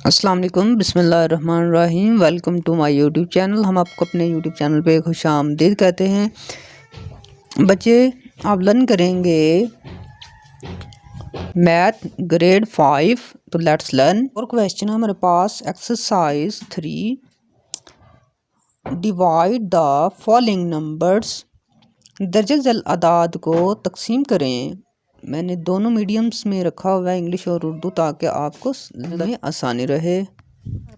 अस्सलाम वालेकुम बिस्मिल्लाहिर्रहमानिर्रहीम। Welcome to my YouTube channel. हम आपको अपने यूट्यूब चैनल पे खुशामदीद कहते हैं। बच्चे आप लर्न करेंगे मैथ ग्रेड 5। तो लेट्स लर्न। और क्वेश्चन है हमारे पास exercise 3। Divide the following numbers. दर्जे झेल अदाद को तकसीम करें। मैंने दोनों मीडियम्स में रखा हुआ है, इंग्लिश और उर्दू, ताकि आपको में आसानी रहे।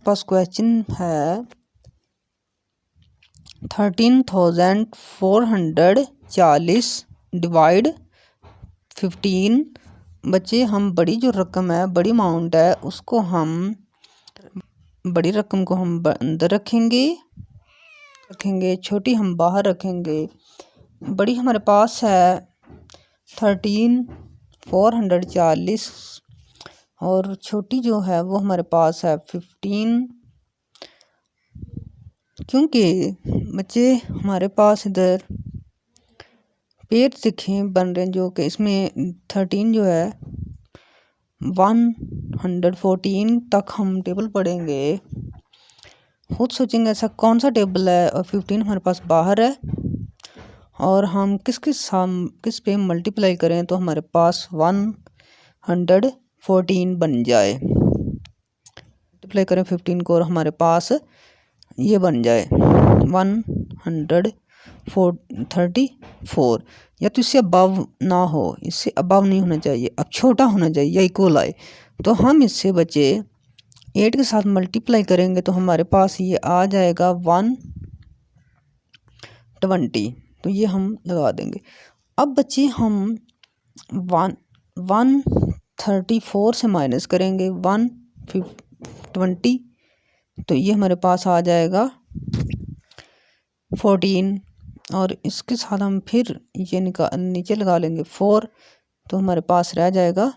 पास क्वेश्चन है 13,440 डिवाइड 15। बच्चे हम बड़ी जो रकम है, बड़ी अमाउंट है, उसको हम बड़ी रकम को हम अंदर रखेंगे, छोटी हम बाहर रखेंगे। बड़ी हमारे पास है 13,440 और छोटी जो है वो हमारे पास है 15। क्योंकि बच्चे हमारे पास इधर पेड़ दिखें बन रहे हैं, जो कि इसमें 13 जो है 114 तक हम टेबल पढ़ेंगे। खुद सोचेंगे ऐसा कौन सा टेबल है, और 15 हमारे पास बाहर है, और हम किस पे मल्टीप्लाई करें तो हमारे पास 114 बन जाए। मल्टीप्लाई करें 15 को और हमारे पास ये बन जाए 134। या तो इससे अबव ना हो, इससे अबव नहीं होना चाहिए, अब छोटा होना चाहिए या इक्वल आए। तो हम इससे बचे 8 के साथ मल्टीप्लाई करेंगे तो हमारे पास ये आ जाएगा 120। तो ये हम लगा देंगे। अब बच्चे हम 134 से माइनस करेंगे 120, तो ये हमारे पास आ जाएगा 14। और इसके साथ हम फिर ये नीचे लगा लेंगे 4, तो हमारे पास रह जाएगा।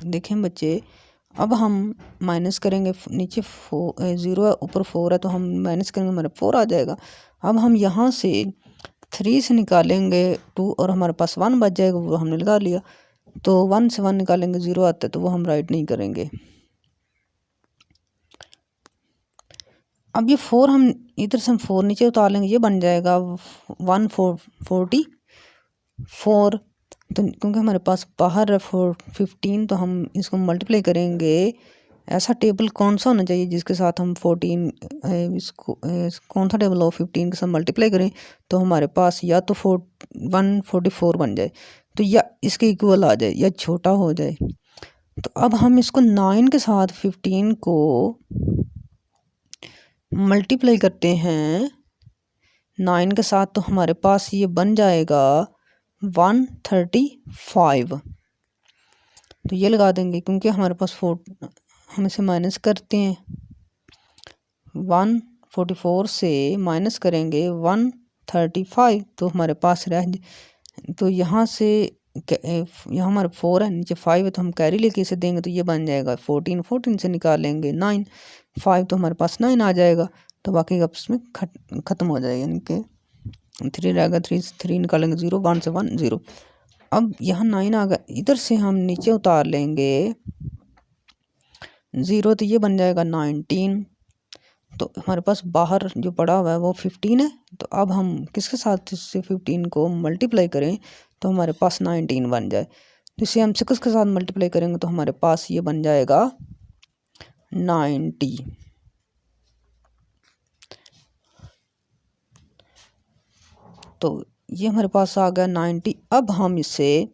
देखें बच्चे, अब हम माइनस करेंगे, नीचे 0 है, ऊपर 4 है, तो हम माइनस करेंगे, हमारे 4 आ जाएगा। अब हम यहाँ से 3 से निकालेंगे 2 और हमारे पास 1 बच जाएगा, वो हमने लगा लिया। तो 1 से 1 निकालेंगे 0 आता है, तो वो हम राइट नहीं करेंगे। अब ये 4 हम इधर से हम 4 नीचे उतार लेंगे, ये बन जाएगा 144। तो क्योंकि हमारे पास बाहर है 15, तो हम इसको मल्टीप्लाई करेंगे। ऐसा टेबल कौन सा होना चाहिए जिसके साथ हम 14 इसको कौन सा टेबल हो 15 के साथ मल्टीप्लाई करें तो हमारे पास या तो 144 बन जाए, तो या इसके इक्वल आ जाए या छोटा हो जाए। तो अब हम इसको 9 के साथ 15 को मल्टीप्लाई करते हैं 9 के साथ, तो हमारे पास ये बन जाएगा 135। तो ये लगा देंगे, क्योंकि हमारे पास हम इसे माइनस करते हैं 144 से माइनस करेंगे 135, तो हमारे पास तो यहाँ से यहाँ हमारा 4 है, नीचे 5 है, तो हम कैरी लेके इसे देंगे, तो ये बन जाएगा 14 से निकालेंगे 9 5, तो हमारे पास 9 आ जाएगा। तो बाकी आपस में ख़त्म हो जाएगा, यानी कि 3 रहेगा, 3 निकालेंगे 0, 1 से 1 0। अब यहाँ 9 आ गया, इधर से हम नीचे उतार लेंगे 0, तो ये बन जाएगा 19। तो हमारे पास बाहर जो पड़ा हुआ है वो 15 है। तो अब हम किसके साथ इससे 15 को मल्टीप्लाई करें तो हमारे पास 19 बन जाए। तो इसे हम 6 के साथ मल्टीप्लाई करेंगे तो हमारे पास ये बन जाएगा 90। तो ये हमारे पास आ गया 90। अब हम इसे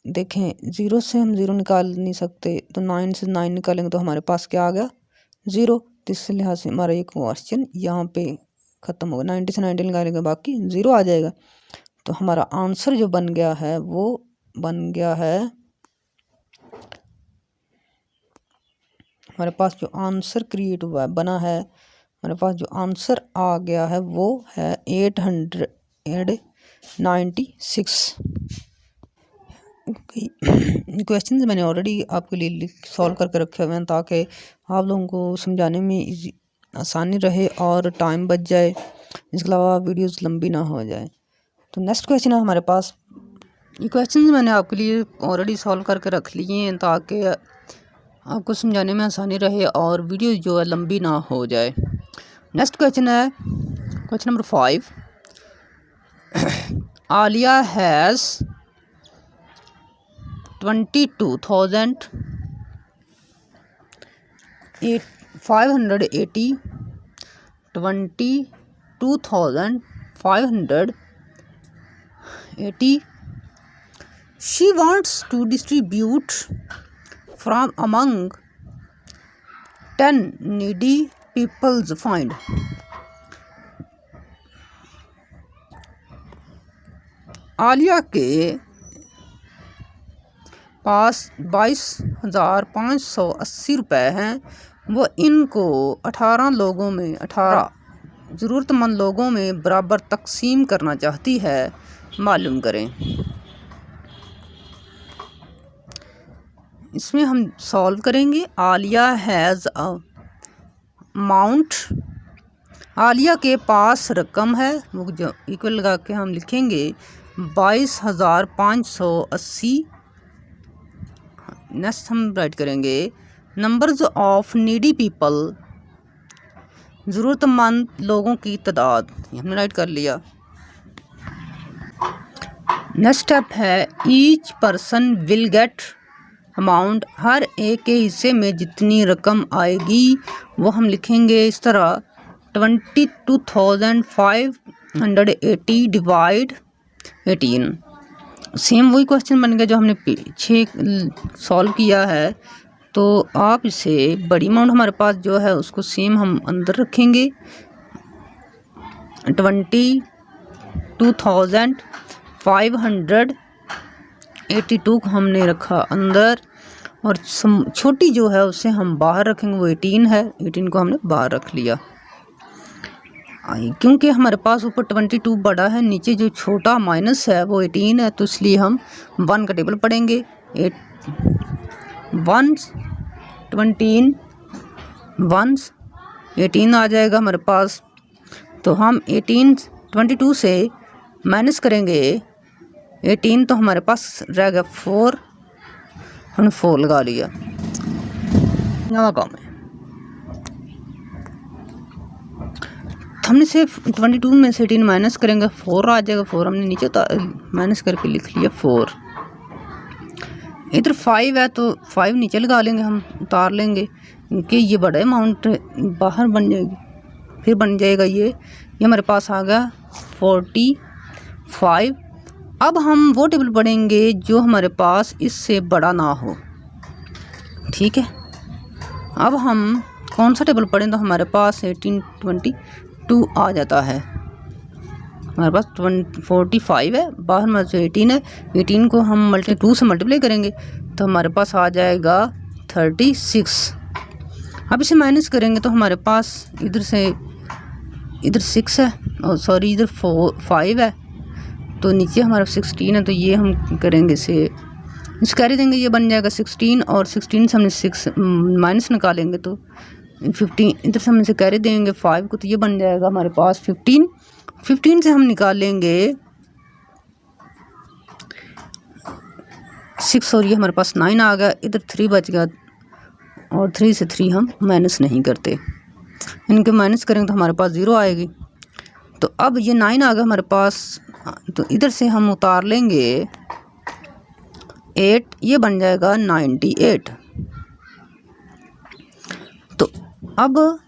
देखें, 0 से हम 0 निकाल नहीं सकते, तो 9 से 9 निकालेंगे तो हमारे पास क्या आ गया 0। तो इस लिहाज से हमारा ये क्वेश्चन यहाँ पे ख़त्म होगा। 90 से 90 निकालेंगे, बाकी 0 आ जाएगा। तो हमारा आंसर जो बन गया है वो बन गया है, हमारे पास जो आंसर क्रिएट हुआ है बना है, हमारे पास जो आंसर आ गया है वो है 896। क्वेश्चन मैंने ऑलरेडी आपके लिए सॉल्व करके रखे हुए हैं, ताकि आप लोगों को समझाने में आसानी रहे और टाइम बच जाए, इसके अलावा वीडियोस लंबी ना हो जाए। तो नेक्स्ट क्वेश्चन है हमारे पास। ये क्वेश्चन मैंने आपके लिए ऑलरेडी सॉल्व करके रख लिए हैं, ताकि आपको समझाने में आसानी रहे और वीडियो जो है लंबी ना हो जाए। नेक्स्ट क्वेश्चन है question number 5। Alia has 22,580 she wants to distribute from among 10 needy people's find Alia के पास 22,580 रुपये हैं। वो इनको 18 लोगों में 18 ज़रूरतमंद लोगों में बराबर तकसीम करना चाहती है। मालूम करें। इसमें हम सॉल्व करेंगे। आलिया हैज़ अमाउंट, आलिया के पास रकम है, वो जो इक्वल लगा के हम लिखेंगे 22,580। नेक्स्ट हम राइट करेंगे नंबर्स ऑफ नीडी पीपल, ज़रूरतमंद लोगों की तादाद, हमने राइट कर लिया। नेक्स्ट स्टेप है each person will get amount, हर एक के हिस्से में जितनी रकम आएगी वो हम लिखेंगे इस तरह 22,580 डिवाइड 18। सेम वही क्वेश्चन बन गया जो हमने पीछे सॉल्व किया है। तो आप इसे बड़ी अमाउंट हमारे पास जो है उसको सेम हम अंदर रखेंगे। 22,582 को हमने रखा अंदर और छोटी जो है उसे हम बाहर रखेंगे, वो 18 है। 18 को हमने बाहर रख लिया क्योंकि हमारे पास ऊपर 22 बड़ा है, नीचे जो छोटा माइनस है वो 18 है, तो इसलिए हम 1 का टेबल पढ़ेंगे। 1 20 1 18 आ जाएगा हमारे पास। तो हम 18 22 से माइनस करेंगे 18, तो हमारे पास रह गया 4, हमने 4 लगा लिया। नवा काम है, हमने सिर्फ 22 में से 18 माइनस करेंगे 4 आ जाएगा। 4 हमने नीचे माइनस करके लिख लिया 4। इधर 5 है तो 5 नीचे लगा लेंगे, हम उतार लेंगे क्योंकि ये बड़ा अमाउंट बाहर बन जाएगी, फिर बन जाएगा ये हमारे पास आ गया 45। अब हम वो टेबल पढ़ेंगे जो हमारे पास इससे बड़ा ना हो। ठीक है, अब हम कौन सा टेबल पढ़ें तो हमारे पास 1822 आ जाता है। हमारे पास 45 है, बाहर में से 18 है। 18 को हम 2 से मल्टीप्लाई करेंगे तो हमारे पास आ जाएगा 36। अब इसे माइनस करेंगे तो हमारे पास इधर से इधर 6 है और सॉरी इधर 5 है, तो नीचे हमारा 16 है, तो ये हम करेंगे इसे कैरी देंगे, ये बन जाएगा 16 और 16 से हमने 6 माइनस निकालेंगे तो 15, इधर से हम इसे कैरी देंगे 5 को, तो ये बन जाएगा हमारे पास 15। 15 से हम निकालेंगे 6 और ये हमारे पास 9 आ गया। इधर 3 बच गया और 3 से 3 हम माइनस नहीं करते, इनके माइनस करेंगे तो हमारे पास 0 आएगी। तो अब ये 9 आ गया हमारे पास, तो इधर से हम उतार लेंगे 8, ये बन जाएगा 98। तो अब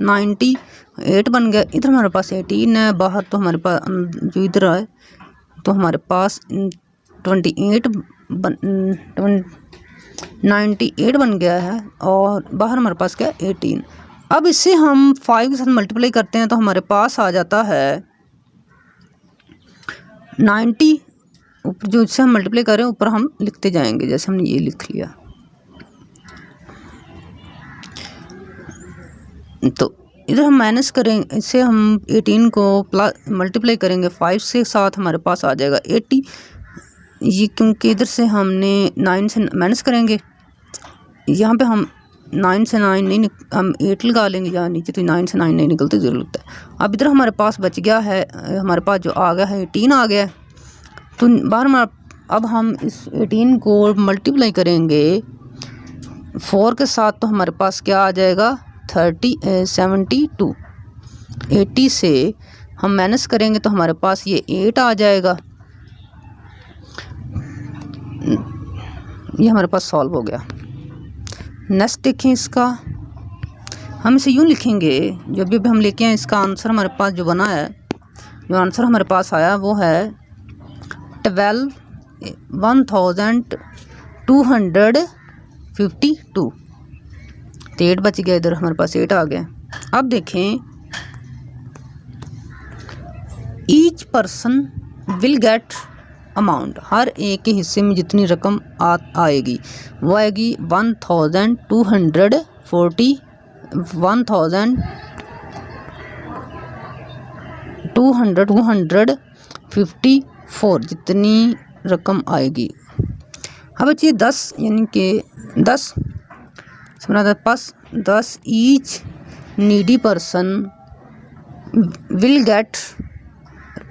98 बन गया। इधर हमारे पास 18 है, बाहर तो हमारे पास जो इधर है तो हमारे पास 98 बन गया है और बाहर हमारे पास क्या 18। अब इससे हम 5 के साथ मल्टीप्लाई करते हैं तो हमारे पास आ जाता है 90। ऊपर जो इससे हम मल्टीप्लाई करें ऊपर हम लिखते जाएंगे, जैसे हमने ये लिख लिया। तो इधर हम माइनस करेंगे, इससे हम 18 को प्लस मल्टीप्लाई करेंगे 5 से साथ हमारे पास आ जाएगा 80। ये क्योंकि इधर से हमने 9 से माइनस करेंगे, यहाँ पे हम 9 से 9 नहीं, हम 8 लगा लेंगे यहाँ नीचे, तो 9 से 9 नहीं निकलती, ज़रूर लगता है। अब इधर हमारे पास बच गया है, हमारे पास जो आ गया है 18 आ गया है। तो बाहर अब हम इस 18 को मल्टीप्लाई करेंगे 4 के साथ तो हमारे पास क्या आ जाएगा 72। 80 से हम माइनस करेंगे तो हमारे पास ये 8 आ जाएगा। ये हमारे पास सॉल्व हो गया। नेक्स्ट देखें, इसका हम इसे यूँ लिखेंगे, जो भी हम लेके आए इसका आंसर हमारे पास जो बना है, जो आंसर हमारे पास आया वो है 12,252। तो 8 बच गया, इधर हमारे पास 8 आ गया। अब देखें, each person will get amount, हर एक के हिस्से में जितनी रकम आएगी वो आएगी 1254 जितनी रकम आएगी। अब बच्चे 10 यानी कि 10 पास 10 each needy person will gate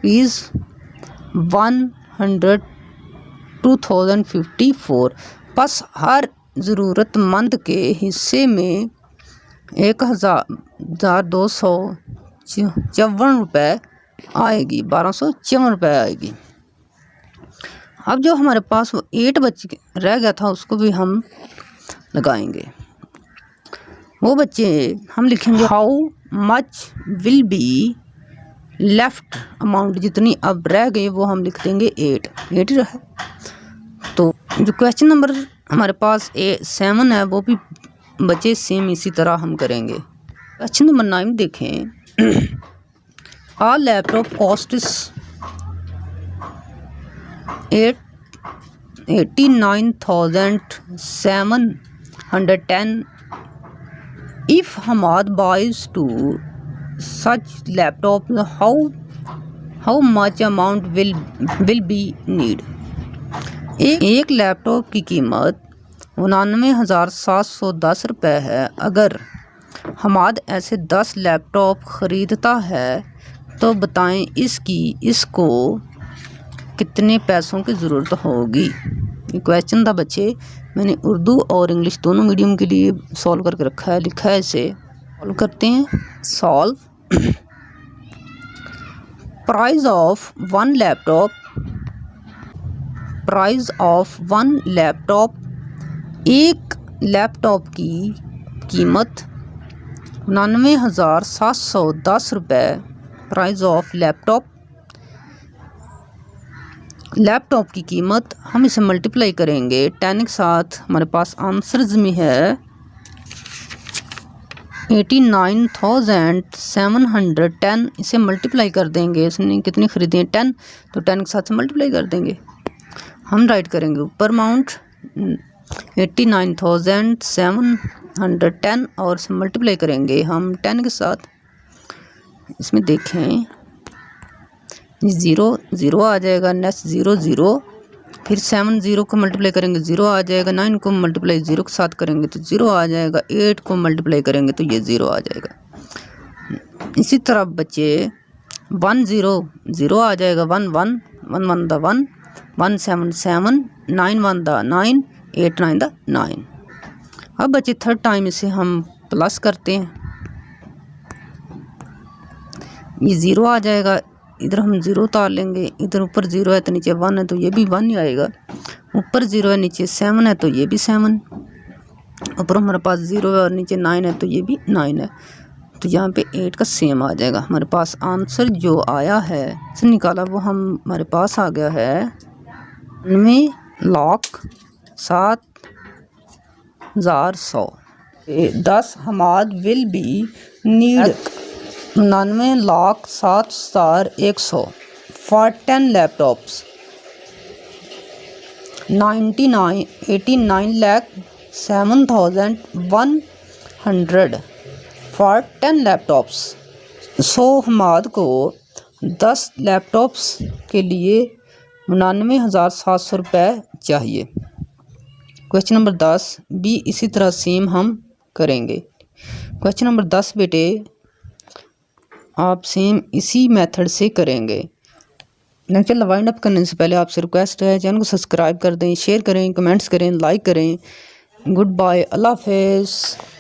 ₹102,054। बस हर ज़रूरतमंद के हिस्से में 1,254 रुपये आएगी, 1254 रुपये आएगी। अब जो हमारे पास वो 8 रह गया था उसको भी हम लगाएंगे। वो बच्चे हम लिखेंगे how much will be left amount, जितनी अब रह गई वो हम लिख देंगे 8 रहा। तो जो क्वेश्चन नंबर हमारे पास 7 है वो भी बच्चे सेम इसी तरह हम करेंगे। क्वेश्चन नंबर 9 देखें, आ laptop costs 89,710 if Hamad buys two such laptop, how much amount will be need? एक लैपटॉप की कीमत 99,710 रुपये है। अगर हमाद ऐसे 10 लैपटॉप ख़रीदता है तो बताएं इसको कितने पैसों की ज़रूरत होगी। ये क्वेश्चन था बच्चे, मैंने उर्दू और इंग्लिश दोनों मीडियम के लिए सॉल्व करके रखा है, लिखा है, इसे सॉल्व करते हैं। Solve. Price of one laptop, एक लैपटॉप की कीमत 99,710 रुपये। प्राइस ऑफ लैपटॉप की कीमत, हम इसे मल्टीप्लाई करेंगे 10 के साथ। हमारे पास आंसर्स में है 89,710। इसे मल्टीप्लाई कर देंगे, इसने कितनी खरीदी है 10, तो 10 के साथ से मल्टीप्लाई कर देंगे। हम राइट करेंगे ऊपर अमाउंट 89,710 और इसे मल्टीप्लाई करेंगे हम 10 के साथ। इसमें देखें 0 आ जाएगा, नेक्स्ट 0, फिर 7 0 को मल्टीप्लाई करेंगे 0 आ जाएगा, 9 को मल्टीप्लाई 0 के साथ करेंगे तो 0 आ जाएगा, 8 को मल्टीप्लाई करेंगे तो ये 0 आ जाएगा। इसी तरह बच्चे 1 0 आ जाएगा, 1 1 1 1 1 7 7 9 1 9 8 9 9। अब बच्चे थर्ड टाइम इसे हम प्लस करते हैं, ये 0 आ जाएगा, इधर हम 0 उतार लेंगे, इधर ऊपर 0 है तो नीचे 1 है तो ये भी 1 ही आएगा, ऊपर 0 है नीचे 7 है तो ये भी 7, ऊपर हमारे पास 0 है और नीचे 9 है तो ये भी 9 है, तो यहाँ पे 8 का सेम आ जाएगा। हमारे पास आंसर जो आया है से निकाला वो हमारे पास आ गया है 99,710। 10 Hamad will be need 99,07,100 for 10 laptops। 89,7,100 for 10 laptops। So Hamad को 10 लैपटॉप्स के लिए 99,700 रुपये चाहिए। क्वेश्चन नंबर 10 भी इसी तरह सेम हम करेंगे। क्वेश्चन नंबर 10 बेटे आप सेम इसी मेथड से करेंगे। लेक्चर वाइंड अप करने से पहले आपसे रिक्वेस्ट है चैनल को सब्सक्राइब कर दें, शेयर करें, कमेंट्स करें, लाइक करें गुड बाय, अल्लाह हाफिज़।